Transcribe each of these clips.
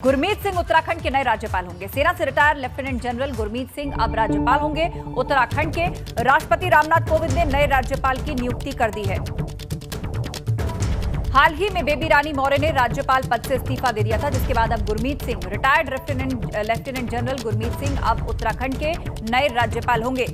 गुरमीत सिंह उत्तराखंड के नए राज्यपाल होंगे। सेना से retire lieutenant general Gurmeet Singh अब राज्यपाल होंगे। उत्तराखंड के राष्ट्रपति रामनाथ कोविंद ने नए राज्यपाल की नियुक्ति कर दी है। हाल ही में बेबी रानी मौर्य ने राज्यपाल पद से इस्तीफा दे दिया था, जिसके बाद अब Gurmeet Singh retired lieutenant general Gurmeet Singh अब उत्तराखंड के नए राज्यपाल होंगे।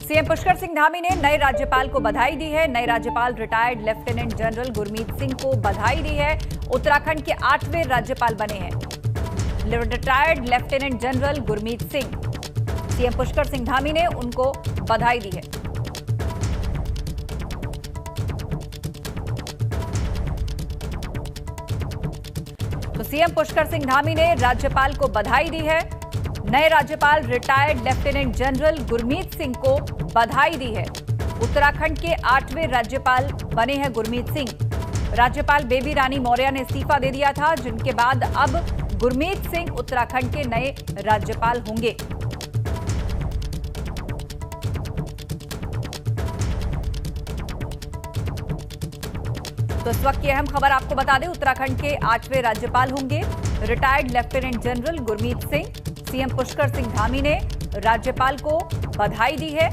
सीएम पुष्कर सिंह धामी ने नए राज्यपाल को बधाई दी है। नए राज्यपाल retired lieutenant general Gurmeet Singh को बधाई दी है। उत्तराखंड के 8वें राज्यपाल बने हैं retired lieutenant general Gurmeet Singh. CM Pushkar Singh Dhami ने उनको बधाई दी है। तो सीएम पुष्कर सिंह धामी ने राज्यपाल को बधाई दी है। नए राज्यपाल retired lieutenant general Gurmeet Singh को बधाई दी है। उत्तराखंड के 8वें राज्यपाल बने हैं गुरमीत सिंह। राज्यपाल बेबी रानी मौर्य ने इस्तीफा दे दिया था, जिनके बाद अब गुरमीत सिंह उत्तराखंड के नए राज्यपाल होंगे। तो इस वक्त की अहम खबर आपको बता दें, उत्तराखंड के 8वें राज्यपाल होंगे retired lieutenant general Gurmeet Singh. CM Pushkar Singh Dhami ने राज्यपाल को बधाई दी है।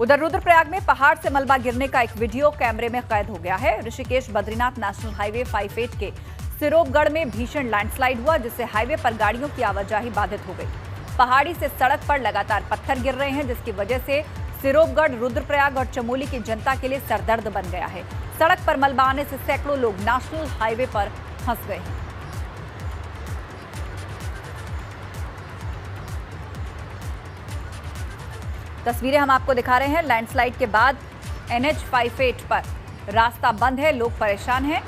उधर रुद्रप्रयाग में पहाड़ से मलबा गिरने का एक वीडियो कैमरे में कैद हो गया है। ऋषिकेश बद्रीनाथ नेशनल हाईवे 58 के सिरोपगढ़ में भीषण लैंडस्लाइड हुआ, जिससे हाईवे पर गाड़ियों की आवाजाही बाधित हो गई। पहाड़ी से सड़क पर लगातार पत्थर गिर रहे हैं, जिसकी वजह से सिरोपगढ़, रुद्रप्रयाग और चमोली की जनता के लिए सरदर्द बन गया है। सड़क पर मलबा आने से सैकड़ों लोग नेशनल हाईवे पर फंस गए हैं। तस्वीरें हम आपको दिखा रहे हैं। लैंडस्लाइड के बाद NH 58 पर रास्ता बंद है, लोग परेशान हैं।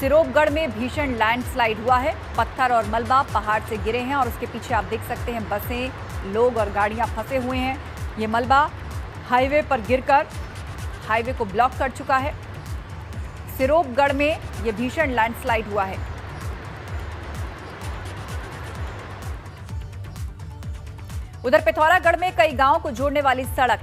सिरोपगढ़ में भीषण लैंडस्लाइड हुआ है। पत्थर और मलबा पहाड़ से गिरे हैं और उसके पीछे आप देख सकते हैं बसें, लोग और गाड़ियां फंसे हुए हैं। ये मलबा हाईवे पर गिरकर हाईवे को ब्लॉक कर चुका है। सिरोपगढ़ में यह भीषण लैंडस्लाइड हुआ है। उधर पिथौरागढ़ में कई गांवों को जोड़ने वाली सड़क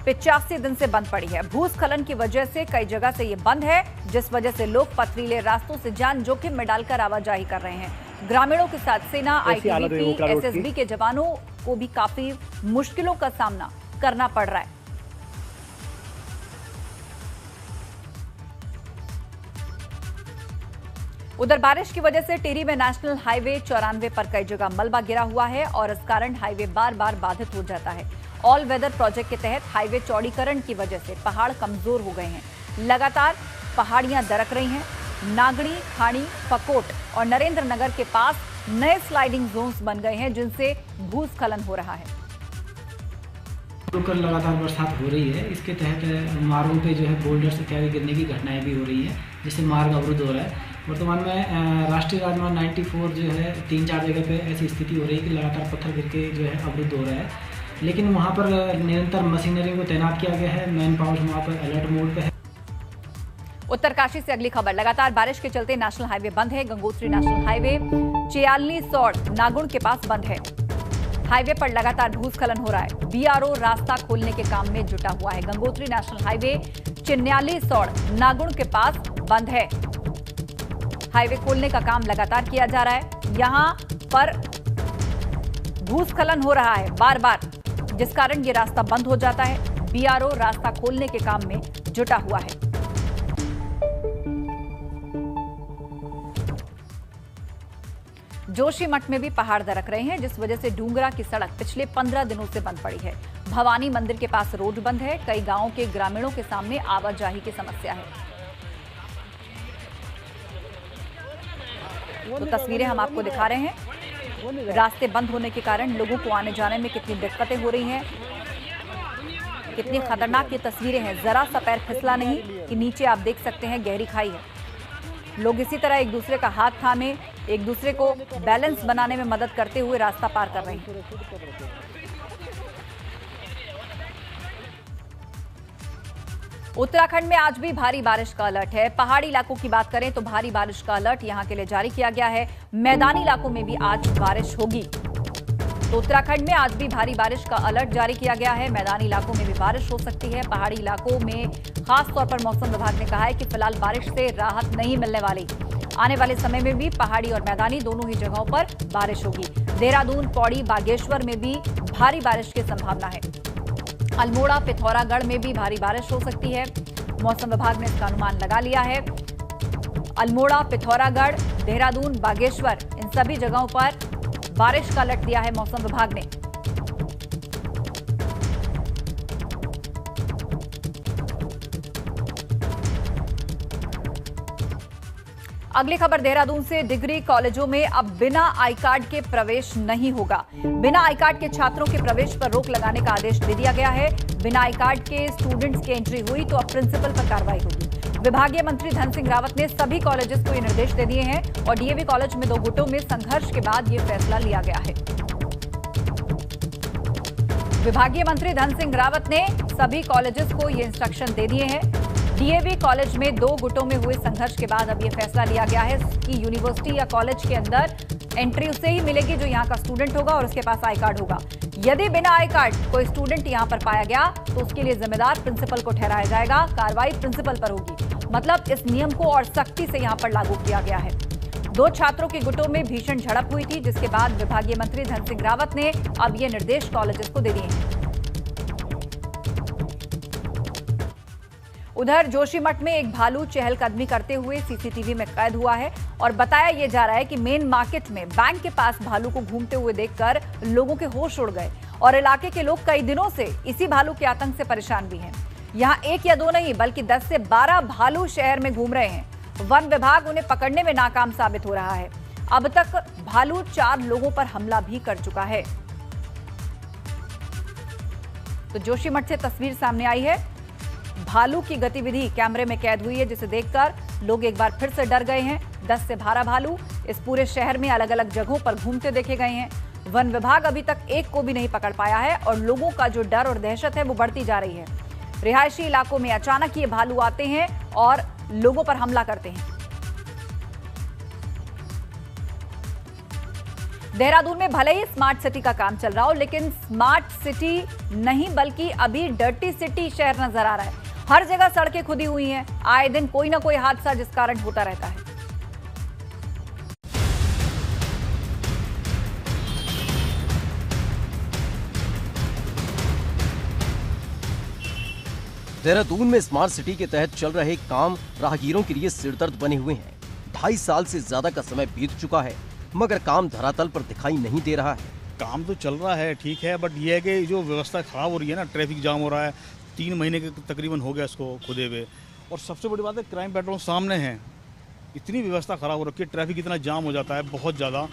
85 दिन से बंद पड़ी है। भूस्खलन की वजह से कई जगह से ये बंद है, जिस वजह से लोग पथरीले रास्तों से जान जोखिम में डालकर आवाजाही कर रहे हैं। ग्रामीणों के साथ सेना, ITBP, SSB के जवानों को भी काफी मुश्किलों का सामना करना पड़ रहा है। उधर बारिश की वजह से टिहरी में नेशनल हाईवे 94 पर कई जगह मलबा गिरा हुआ है और इस कारण हाईवे बार बार बाधित हो जाता है। ऑल वेदर प्रोजेक्ट के तहत हाईवे चौड़ीकरण की वजह से पहाड़ कमजोर हो गए हैं। लगातार पहाड़ियां दरक रही हैं। नागड़ी, खाड़ी, फकोट और नरेंद्र नगर के पास नए स्लाइडिंग जोन्स बन गए हैं, जिनसे भूस्खलन हो रहा है। रुककर लगातार बरसात हो रही है। इसके तहत मार्गों पे जो है बोल्डर से इत्यादि गिरने की घटनाएं भी हो रही हैं, जिससे मार्ग अवरुद्ध हो रहा है। वर्तमान में राष्ट्रीय राजमार्ग 94 जो है 3-4 जगह पे ऐसी स्थिति हो रही है कि लगातार पत्थर गिर के जो है अवरुद्ध हो रहा है, लेकिन वहाँ पर निरंतर मशीनरी को तैनात किया गया है। मैन पावर वहाँ पर अलर्ट मोड पे है। उत्तरकाशी से अगली खबर। लगातार बारिश के चलते नेशनल हाईवे बंद है। गंगोत्री नेशनल हाईवे 46 नागुण के पास बंद है। हाईवे पर लगातार भूस्खलन हो रहा है। BRO रास्ता खोलने के काम में जुटा हुआ है। गंगोत्री नेशनल हाईवे 46 नागुण के पास बंद है। हाईवे खोलने का काम लगातार किया जा रहा है। यहां पर भूस्खलन हो रहा है बार बार, जिस कारण ये रास्ता बंद हो जाता है। BRO रास्ता खोलने के काम में जुटा हुआ है। जोशीमठ में भी पहाड़ दरक रहे हैं, जिस वजह से डूंगरा की सड़क पिछले 15 दिनों से बंद पड़ी है। भवानी मंदिर के पास रोड बंद है। कई गांवों के ग्रामीणों के सामने आवाजाही की समस्या है। तो तस्वीरें हम आपको दिखा रहे हैं। रास्ते बंद होने के कारण लोगों को आने जाने में कितनी दिक्कतें हो रही हैं, कितनी खतरनाक ये तस्वीरें हैं। जरा सा पैर फिसला नहीं कि नीचे आप देख सकते हैं गहरी खाई है। लोग इसी तरह एक दूसरे का हाथ थामे, एक दूसरे को बैलेंस बनाने में मदद करते हुए रास्ता पार कर रहे हैं। उत्तराखंड में आज भी भारी बारिश का अलर्ट है। पहाड़ी इलाकों की बात करें तो भारी बारिश का अलर्ट यहां के लिए जारी किया गया है। मैदानी इलाकों में भी आज बारिश होगी। तो उत्तराखंड में आज भी भारी बारिश का अलर्ट जारी किया गया है। मैदानी इलाकों में भी बारिश हो सकती है। पहाड़ी इलाकों में खास तौर पर मौसम विभाग ने कहा है कि फिलहाल बारिश से राहत नहीं मिलने वाली। आने वाले समय में भी पहाड़ी और मैदानी दोनों ही जगहों पर बारिश होगी। देहरादून, पौड़ी, बागेश्वर में भी भारी बारिश की संभावना है। अल्मोड़ा, पिथौरागढ़ में भी भारी बारिश हो सकती है। मौसम विभाग ने इसका अनुमान लगा लिया है। अल्मोड़ा, पिथौरागढ़, देहरादून, बागेश्वर, इन सभी जगहों पर बारिश का अलर्ट दिया है मौसम विभाग ने। अगली खबर देहरादून से। डिग्री कॉलेजों में अब बिना आई कार्ड के प्रवेश नहीं होगा। बिना आई कार्ड के छात्रों के प्रवेश पर रोक लगाने का आदेश दे दिया गया है। बिना आई कार्ड के स्टूडेंट्स की एंट्री हुई तो अब प्रिंसिपल पर कार्रवाई होगी। विभागीय मंत्री धन सिंह रावत ने सभी कॉलेजेस को ये निर्देश दे दिए हैं और डीएवी कॉलेज में 2 गुटों में संघर्ष के बाद ये फैसला लिया गया है। विभागीय मंत्री धन सिंह रावत ने सभी कॉलेजेस को ये इंस्ट्रक्शन दे दिए हैं। डीएवी कॉलेज में 2 गुटों में हुए संघर्ष के बाद अब यह फैसला लिया गया है कि यूनिवर्सिटी या कॉलेज के अंदर एंट्री उसे ही मिलेगी जो यहाँ का स्टूडेंट होगा और उसके पास आई कार्ड होगा। यदि बिना आई कार्ड कोई स्टूडेंट यहाँ पर पाया गया तो उसके लिए जिम्मेदार प्रिंसिपल को ठहराया जाएगा। कार्रवाई प्रिंसिपल पर होगी। मतलब इस नियम को और सख्ती से यहाँ पर लागू किया गया है। 2 छात्रों के गुटों में भीषण झड़प हुई थी, जिसके बाद विभागीय मंत्री धन सिंह रावत ने अब ये निर्देश कॉलेजेस को दे दिए हैं। उधर जोशीमठ में एक भालू चहलकदमी करते हुए सीसीटीवी में कैद हुआ है और बताया यह जा रहा है कि मेन मार्केट में बैंक के पास भालू को घूमते हुए देखकर लोगों के होश उड़ गए और इलाके के लोग कई दिनों से इसी भालू के आतंक से परेशान भी हैं। यहाँ 1 या 2 नहीं बल्कि 10 से 12 भालू शहर में घूम रहे हैं। वन विभाग उन्हें पकड़ने में नाकाम साबित हो रहा है। अब तक भालू 4 लोगों पर हमला भी कर चुका है। तो जोशीमठ से तस्वीर सामने आई है। भालू की गतिविधि कैमरे में कैद हुई है, जिसे देखकर लोग एक बार फिर से डर गए हैं। 10 से 12 भालू इस पूरे शहर में अलग अलग जगहों पर घूमते देखे गए हैं। वन विभाग अभी तक एक को भी नहीं पकड़ पाया है और लोगों का जो डर और दहशत है वो बढ़ती जा रही है। रिहायशी इलाकों में अचानक ये भालू आते हैं और लोगों पर हमला करते हैं। देहरादून में भले ही स्मार्ट सिटी का काम चल रहा हो, लेकिन स्मार्ट सिटी नहीं बल्कि अभी डर्टी सिटी शहर नजर आ रहा है। हर जगह सड़कें खुदी हुई हैं। आए दिन कोई ना कोई हादसा जिस कारण होता रहता है। देहरादून में स्मार्ट सिटी के तहत चल रहे काम राहगीरों के लिए सिरदर्द बने हुए हैं। 2.5 साल से ज्यादा का समय बीत चुका है, मगर काम धरातल पर दिखाई नहीं दे रहा है। काम तो चल रहा है, ठीक है, बट ये है कि जो व्यवस्था खराब हो रही है ना, ट्रैफिक जाम हो रहा है। 3 महीने के तकरीबन हो गया इसको खुदे हुए। और सबसे बड़ी बात है, क्राइम पेट्रोल सामने है। इतनी व्यवस्था खराब हो रखी है, ट्रैफिक इतना जाम हो जाता है, बहुत ज़्यादा।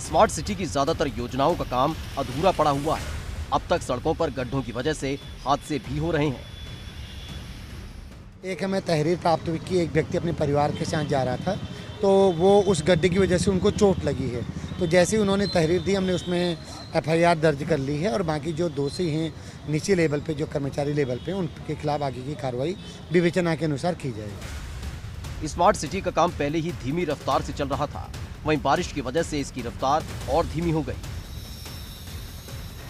स्मार्ट सिटी की ज्यादातर योजनाओं का काम अधूरा पड़ा हुआ है। अब तक सड़कों पर गड्ढों की वजह से हादसे भी हो रहे हैं। एक हमें तहरीर प्राप्त हुई कि एक व्यक्ति अपने परिवार के साथ जा रहा था, तो वो उस गड्ढे की वजह से उनको चोट लगी है। तो जैसे ही उन्होंने तहरीर दी, हमने उसमें एफआईआर दर्ज कर ली है और बाकी जो दोषी हैं नीचे लेवल पे, जो कर्मचारी लेवल पे, उनके खिलाफ आगे की कार्रवाई विवेचना के अनुसार की जाएगी। स्मार्ट सिटी का काम पहले ही धीमी रफ्तार से चल रहा था, वहीं बारिश की वजह से इसकी रफ्तार और धीमी हो गई।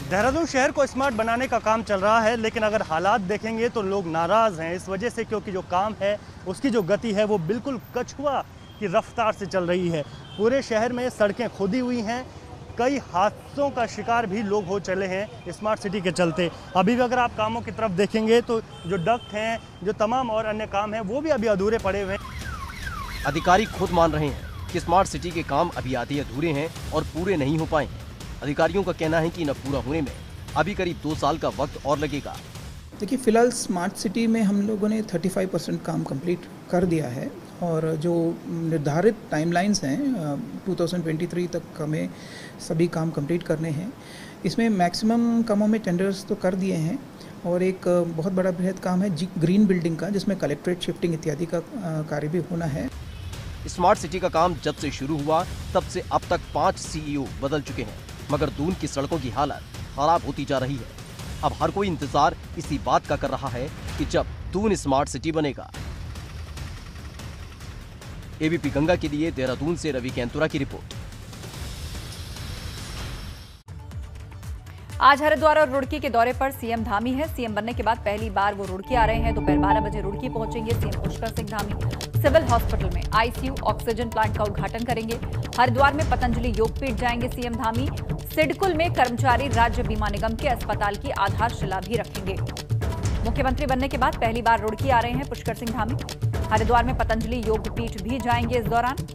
देहरादून शहर को स्मार्ट बनाने का काम चल रहा है, लेकिन अगर हालात देखेंगे तो लोग नाराज हैं इस वजह से, क्योंकि जो काम है उसकी जो गति है वो बिल्कुल कछुआ की रफ्तार से चल रही है। पूरे शहर में सड़कें खुदी हुई हैं। कई हादसों का शिकार भी लोग हो चले हैं स्मार्ट सिटी के चलते। अभी भी अगर आप कामों की तरफ देखेंगे तो जो डक्ट हैं, जो तमाम और अन्य काम हैं, वो भी अभी अधूरे पड़े हुए हैं। अधिकारी खुद मान रहे हैं कि स्मार्ट सिटी के काम अभी आधे अधूरे हैं और पूरे नहीं हो पाए हैं। अधिकारियों का कहना है कि इन्हें पूरा होने में अभी करीब 2 साल का वक्त और लगेगा। देखिए, फ़िलहाल स्मार्ट सिटी में हम लोगों ने 35% काम कंप्लीट कर दिया है और जो निर्धारित टाइमलाइंस हैं 2023 तक हमें सभी काम कंप्लीट करने हैं। इसमें मैक्सिमम कामों में टेंडर्स तो कर दिए हैं और एक बहुत बड़ा बृहद काम है ग्रीन बिल्डिंग का, जिसमें कलेक्ट्रेट शिफ्टिंग इत्यादि का कार्य भी होना है। स्मार्ट सिटी का काम जब से शुरू हुआ तब से अब तक 5 CEO बदल चुके हैं, मगर दून की सड़कों की हालत खराब होती जा रही है। अब हर कोई इंतजार इसी बात का कर रहा है कि जब दून स्मार्ट सिटी बनेगा। एबीपी गंगा के लिए देहरादून से रवि कैंतुरा की रिपोर्ट। आज हरिद्वार और रुड़की के दौरे पर सीएम धामी है। सीएम बनने के बाद पहली बार वो रुड़की आ रहे हैं। दोपहर 12 बजे रुड़की पहुंचेंगे CM Pushkar Singh Dhami. Civil hospital में आईसीयू ऑक्सीजन प्लांट का उद्घाटन करेंगे। हरिद्वार में पतंजलि योगपीठ जाएंगे सीएम धामी। सिडकुल में कर्मचारी राज्य बीमा निगम के अस्पताल की आधारशिला भी रखेंगे। मुख्यमंत्री बनने के बाद पहली बार रुड़की आ रहे हैं पुष्कर सिंह धामी। हरिद्वार में पतंजलि योगपीठ भी जाएंगे। इस दौरान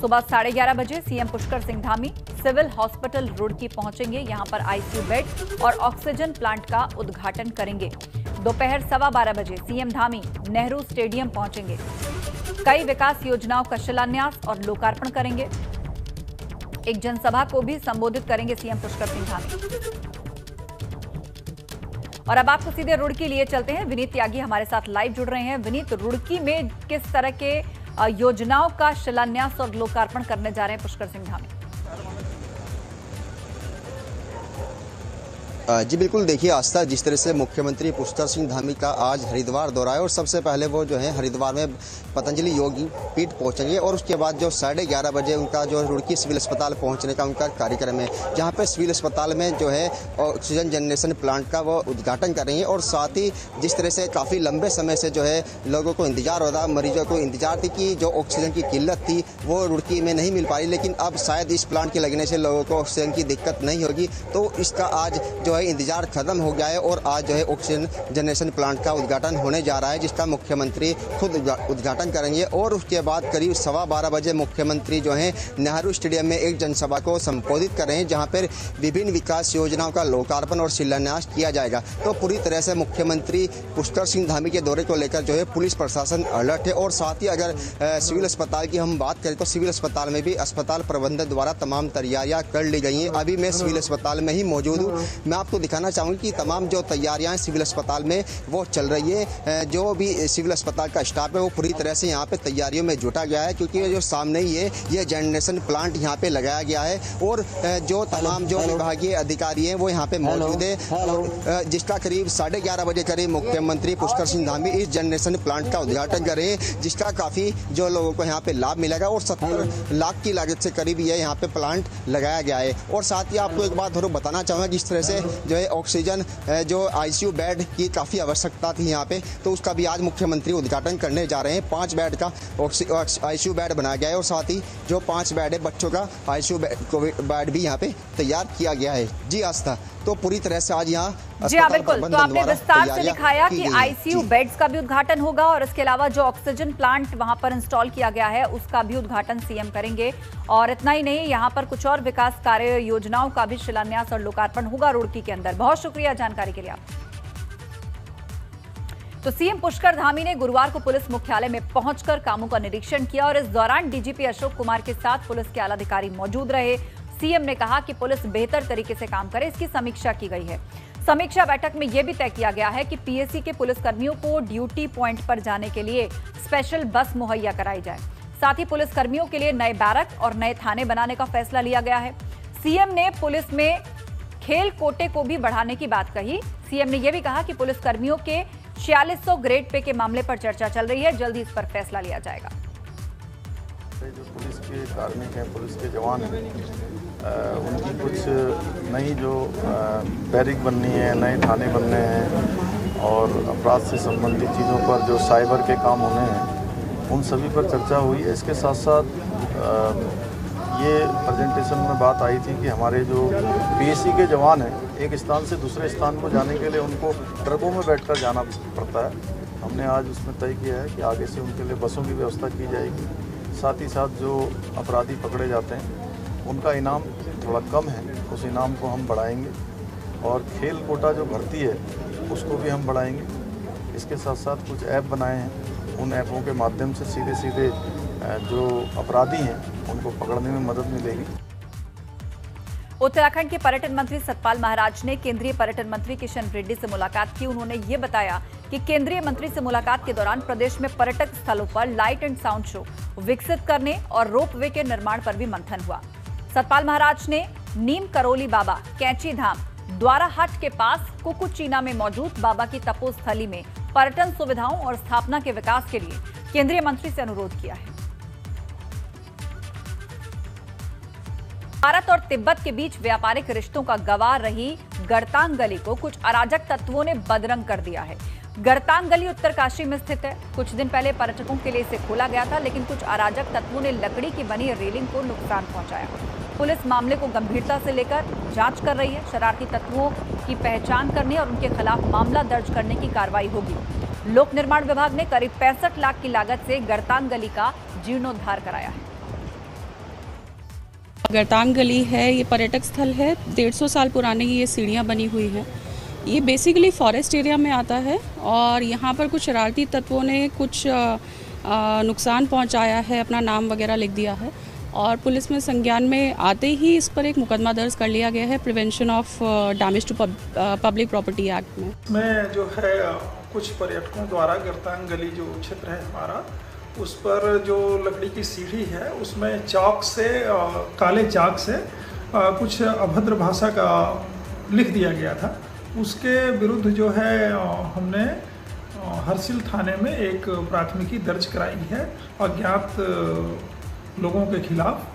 सुबह 11:30 बजे CM Pushkar Singh Dhami civil hospital Roorkee पहुंचेंगे। यहां पर आईसीयू बेड और ऑक्सीजन प्लांट का उद्घाटन करेंगे। दोपहर 12:15 बजे सीएम धामी नेहरू स्टेडियम पहुंचेंगे। कई विकास योजनाओं का शिलान्यास और लोकार्पण करेंगे। एक जनसभा को भी संबोधित करेंगे सीएम पुष्कर सिंह धामी। और अब आपको सीधे रुड़की लिए चलते हैं। विनीत त्यागी हमारे साथ लाइव जुड़ रहे हैं। विनीत, रुड़की में किस तरह के योजनाओं का शिलान्यास और लोकार्पण करने जा रहे हैं पुष्कर सिंह धामी? जी बिल्कुल, देखिए आस्था, जिस तरह से मुख्यमंत्री पुष्कर सिंह धामी का आज हरिद्वार दौरा है और सबसे पहले वो जो है हरिद्वार में पतंजलि योग पीठ पहुंचेंगे और उसके बाद जो 11:30 बजे उनका जो रुड़की सिविल अस्पताल पहुंचने का उनका कार्यक्रम है, जहां पे सिविल अस्पताल में जो है ऑक्सीजन जनरेशन प्लांट का वो उद्घाटन करेंगे। और साथ ही जिस तरह से काफ़ी लंबे समय से जो है लोगों को इंतजार हो रहा, मरीजों को इंतजार थी कि जो ऑक्सीजन की किल्लत थी वो रुड़की में नहीं मिल पा रही, लेकिन अब शायद इस प्लांट के लगने से लोगों को ऑक्सीजन की दिक्कत नहीं होगी। तो इसका आज जो है इंतजार खत्म हो गया है और आज जो है ऑक्सीजन जनरेशन प्लांट का उद्घाटन होने जा रहा है, जिसका मुख्यमंत्री खुद उद्घाटन करेंगे। और उसके बाद करीब 12:15 बजे मुख्यमंत्री जो है नेहरू स्टेडियम में एक जनसभा को संबोधित कर रहे हैं, जहां पर विभिन्न विकास योजनाओं का लोकार्पण और शिलान्यास किया जाएगा। तो पूरी तरह से मुख्यमंत्री पुष्कर सिंह धामी के दौरे को लेकर जो है पुलिस प्रशासन अलर्ट है। और साथ ही अगर सिविल अस्पताल की हम बात करें तो सिविल अस्पताल में भी अस्पताल प्रबंधन द्वारा तमाम तैयारियां कर ली गई हैं। अभी मैं सिविल अस्पताल में ही मौजूद हूँ। मैं आपको दिखाना चाहूँगी कि तमाम जो तैयारियां सिविल अस्पताल में वो चल रही है। जो भी सिविल अस्पताल का स्टाफ है वो पूरी तरह से यहाँ पे तैयारियों में जुटा गया है, क्योंकि जो सामने ही है ये जनरेशन प्लांट यहाँ पे लगाया गया है और जो तमाम जो विभागीय अधिकारी हैं वो यहाँ पे मौजूद है, और जिसका करीब 11:30 बजे करीब मुख्यमंत्री पुष्कर सिंह धामी इस जनरेशन प्लांट का उद्घाटन करें, जिसका काफ़ी जो लोगों को यहाँ पे लाभ मिलेगा। और 70 लाख की लागत से करीब ये यहाँ पे प्लांट लगाया गया है। और साथ ही आपको एक बात जरूर बताना चाहूँगा, जिस तरह से जो है ऑक्सीजन जो आईसीयू बेड की काफ़ी आवश्यकता थी यहाँ पे, तो उसका भी आज मुख्यमंत्री उद्घाटन करने जा रहे हैं। 5 बेड का आईसीयू बेड बनाया गया है और साथ ही जो 5 बेड है बच्चों का आईसीयू बेड भी यहाँ पे तैयार किया गया है। जी आस्था, तो पूरी तरह से आज यहाँ जी हाँ बिल्कुल, तो आपने विस्तार से दिखाया कि आईसीयू बेड्स का भी उद्घाटन होगा और इसके अलावा जो ऑक्सीजन प्लांट वहां पर इंस्टॉल किया गया है उसका भी उद्घाटन सीएम करेंगे। और इतना ही नहीं, यहाँ पर कुछ और विकास कार्य योजनाओं का भी शिलान्यास और लोकार्पण होगा रुड़की के अंदर। बहुत शुक्रिया जानकारी के लिए आप। तो सीएम पुष्कर धामी ने गुरुवार को पुलिस मुख्यालय में पहुंचकर कामों का निरीक्षण किया और इस दौरान डीजीपी अशोक कुमार के साथ पुलिस के आला अधिकारी मौजूद रहे। सीएम ने कहा कि पुलिस बेहतर तरीके से काम करे, इसकी समीक्षा की गई है। समीक्षा बैठक में यह भी तय किया गया है कि पीएसी के पुलिसकर्मियों को ड्यूटी पॉइंट पर जाने के लिए स्पेशल बस मुहैया कराई जाए। साथ ही पुलिसकर्मियों के लिए नए बैरक और नए थाने बनाने का फैसला लिया गया है। सीएम ने पुलिस में खेल कोटे को भी बढ़ाने की बात कही। सीएम ने यह भी कहा कि पुलिसकर्मियों के 4600 ग्रेड पे के मामले पर चर्चा चल रही है, जल्द ही इस पर फैसला लिया जाएगा। जो पुलिस के कार्मिक हैं, पुलिस के जवान हैं, उनकी कुछ नई जो बैरिक बननी है, नए थाने बनने हैं और अपराध से संबंधित चीज़ों पर जो साइबर के काम होने हैं, उन सभी पर चर्चा हुई है। इसके साथ साथ ये प्रेजेंटेशन में बात आई थी कि हमारे जो पीएसी के जवान हैं, एक स्थान से दूसरे स्थान को जाने के लिए उनको ट्रकों में बैठकर जाना पड़ता है। हमने आज उसमें तय किया है कि आगे से उनके लिए बसों की व्यवस्था की जाएगी। साथ ही साथ जो अपराधी पकड़े जाते हैं उनका इनाम थोड़ा कम है, उस इनाम को हम बढ़ाएंगे और खेल कोटा जो भर्ती है उसको भी हम बढ़ाएंगे। इसके साथ साथ कुछ ऐप बनाए हैं, उन ऐपों के माध्यम से सीधे सीधे जो अपराधी हैं उनको पकड़ने में मदद मिलेगी। उत्तराखंड के पर्यटन मंत्री सतपाल महाराज ने केंद्रीय पर्यटन मंत्री किशन रेड्डी से मुलाकात की। उन्होंने ये बताया कि केंद्रीय मंत्री से मुलाकात के दौरान प्रदेश में पर्यटक स्थलों पर लाइट एंड साउंड शो विकसित करने और रोपवे के निर्माण पर भी मंथन हुआ। सतपाल महाराज ने नीम करोली बाबा, कैंची धाम, द्वाराहाट के पास कुकुचीना में मौजूद बाबा की तपोस्थली में पर्यटन सुविधाओं और स्थापना के विकास के लिए केंद्रीय मंत्री से अनुरोध किया है। भारत और तिब्बत के बीच व्यापारिक रिश्तों का गवाह रही गरतांग गली को कुछ अराजक तत्वों ने बदरंग कर दिया है। गरतांग गली उत्तरकाशी में स्थित है। कुछ दिन पहले पर्यटकों के लिए इसे खोला गया था, लेकिन कुछ अराजक तत्वों ने लकड़ी की बनी रेलिंग को नुकसान पहुंचाया। पुलिस मामले को गंभीरता से लेकर जांच कर रही है। शरारती तत्वों की पहचान करने और उनके खिलाफ मामला दर्ज करने की कार्रवाई होगी। लोक निर्माण विभाग ने करीब 65 लाख की लागत से गरतांग गली का जीर्णोद्धार कराया है। गरतांग गली है, ये पर्यटक स्थल है। 150 साल पुरानी ये सीढ़ियाँ बनी हुई हैं। ये बेसिकली फॉरेस्ट एरिया में आता है और यहाँ पर कुछ शरारती तत्वों ने कुछ नुकसान पहुँचाया है, अपना नाम वगैरह लिख दिया है और पुलिस में संज्ञान में आते ही इस पर एक मुकदमा दर्ज कर लिया गया है prevention of damage to public property act में। इसमें जो है कुछ पर्यटकों द्वारा गरतांग गली जो क्षेत्र है हमारा, उस पर जो लकड़ी की सीढ़ी है उसमें चाक से काले चाक से कुछ अभद्र भाषा का लिख दिया गया था। उसके विरुद्ध जो है हमने हरसिल थाने में एक प्राथमिकी दर्ज कराई है अज्ञात लोगों के खिलाफ।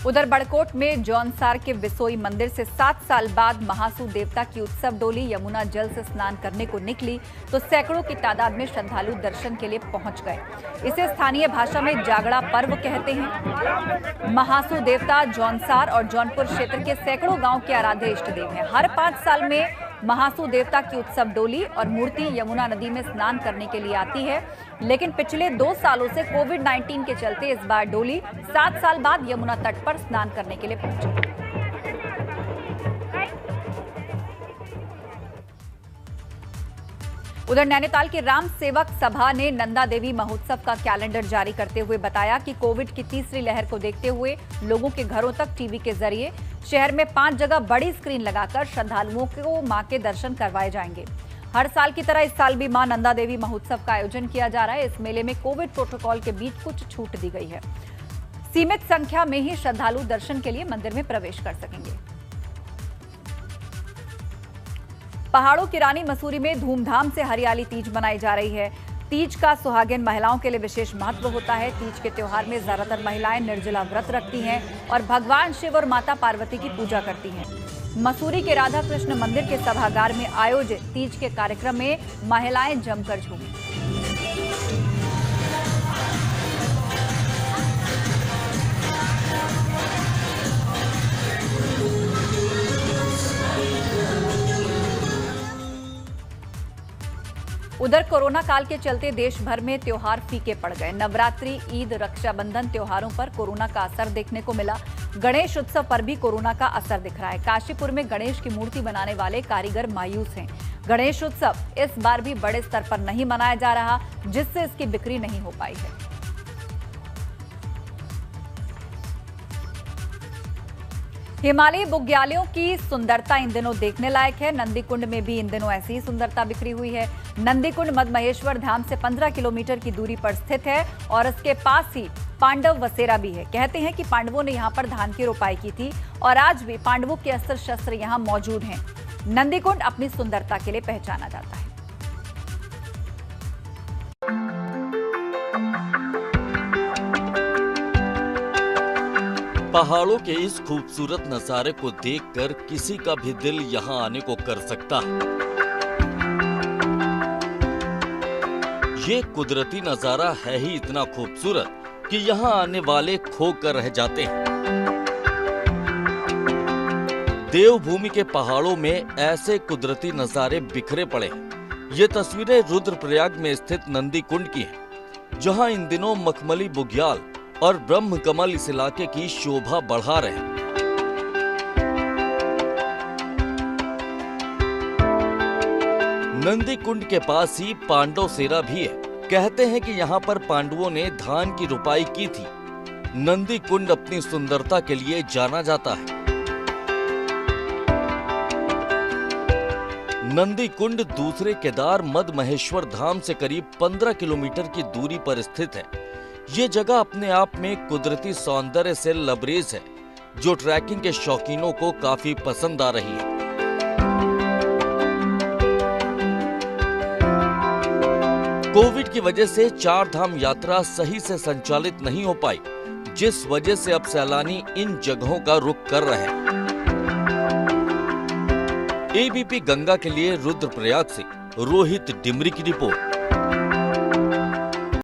उधर बड़कोट में जौनसार के विसोई मंदिर से 7 साल बाद महासू देवता की उत्सव डोली यमुना जल से स्नान करने को निकली तो सैकड़ों की तादाद में श्रद्धालु दर्शन के लिए पहुंच गए। इसे स्थानीय भाषा में जागड़ा पर्व कहते हैं। महासू देवता जौनसार और जौनपुर क्षेत्र के सैकड़ों गांव के आराध्य इष्ट देव हैं। हर 5 साल में महासू देवता की उत्सव डोली और मूर्ति यमुना नदी में स्नान करने के लिए आती है, लेकिन पिछले 2 सालों से कोविड-19 के चलते इस बार डोली 7 साल बाद यमुना तट पर स्नान करने के लिए पहुंची। उधर नैनीताल की राम सेवक सभा ने नंदा देवी महोत्सव का कैलेंडर जारी करते हुए बताया कि कोविड की तीसरी लहर को देखते हुए लोगों के घरों तक टीवी के जरिए शहर में 5 जगह बड़ी स्क्रीन लगाकर श्रद्धालुओं को मां के दर्शन करवाए जाएंगे। हर साल की तरह इस साल भी मां नंदा देवी महोत्सव का आयोजन किया जा रहा है। इस मेले में कोविड प्रोटोकॉल के बीच कुछ छूट दी गई है। सीमित संख्या में ही श्रद्धालु दर्शन के लिए मंदिर में प्रवेश कर सकेंगे। पहाड़ों की रानी मसूरी में धूमधाम से हरियाली तीज मनाई जा रही है। तीज का सुहागिन महिलाओं के लिए विशेष महत्व होता है। तीज के त्योहार में ज्यादातर महिलाएं निर्जला व्रत रखती हैं और भगवान शिव और माता पार्वती की पूजा करती हैं। मसूरी के राधा कृष्ण मंदिर के सभागार में आयोजित तीज के कार्यक्रम में महिलाएं जमकर झूमी। उधर कोरोना काल के चलते देश भर में त्योहार फीके पड़ गए। नवरात्रि, ईद, रक्षाबंधन त्योहारों पर कोरोना का असर देखने को मिला। गणेश उत्सव पर भी कोरोना का असर दिख रहा है। काशीपुर में गणेश की मूर्ति बनाने वाले कारीगर मायूस हैं। गणेश उत्सव इस बार भी बड़े स्तर पर नहीं मनाया जा रहा, जिससे इसकी बिक्री नहीं हो पाई है। हिमालयी बुग्यालों की सुंदरता इन दिनों देखने लायक है। नंदीकुंड में भी इन दिनों ऐसी ही सुंदरता बिखरी हुई है। नंदीकुंड मदमहेश्वर धाम से 15 किलोमीटर की दूरी पर स्थित है और इसके पास ही पांडव बसेरा भी है। कहते हैं कि पांडवों ने यहाँ पर धान की रोपाई की थी और आज भी पांडवों के अस्त्र शस्त्र यहाँ मौजूद हैं। नंदीकुंड अपनी सुंदरता के लिए पहचाना जाता है। पहाड़ों के इस खूबसूरत नजारे को देखकर किसी का भी दिल यहाँ आने को कर सकता है। ये कुदरती नजारा है ही इतना खूबसूरत कि यहाँ आने वाले खो कर रह जाते हैं। देवभूमि के पहाड़ों में ऐसे कुदरती नजारे बिखरे पड़े हैं। ये तस्वीरें रुद्रप्रयाग में स्थित नंदी कुंड की हैं, जहाँ इन दिनों मखमली बुग्याल और ब्रह्म कमल इस इलाके की शोभा बढ़ा रहे हैं। नंदी कुंड के पास ही पांडव सेरा भी है। कहते हैं कि यहाँ पर पांडवों ने धान की रुपाई की थी। नंदी कुंड अपनी सुंदरता के लिए जाना जाता है। नंदी कुंड दूसरे केदार मदमहेश्वर धाम से करीब 15 किलोमीटर की दूरी पर स्थित है। ये जगह अपने आप में कुदरती सौंदर्य से लबरेज है, जो ट्रैकिंग के शौकीनों को काफी पसंद आ रही है। कोविड की वजह से 4 धाम यात्रा सही से संचालित नहीं हो पाई, जिस वजह से अब सैलानी इन जगहों का रुख कर रहे हैं। एबीपी गंगा के लिए रुद्रप्रयाग से रोहित डिमरी की रिपोर्ट।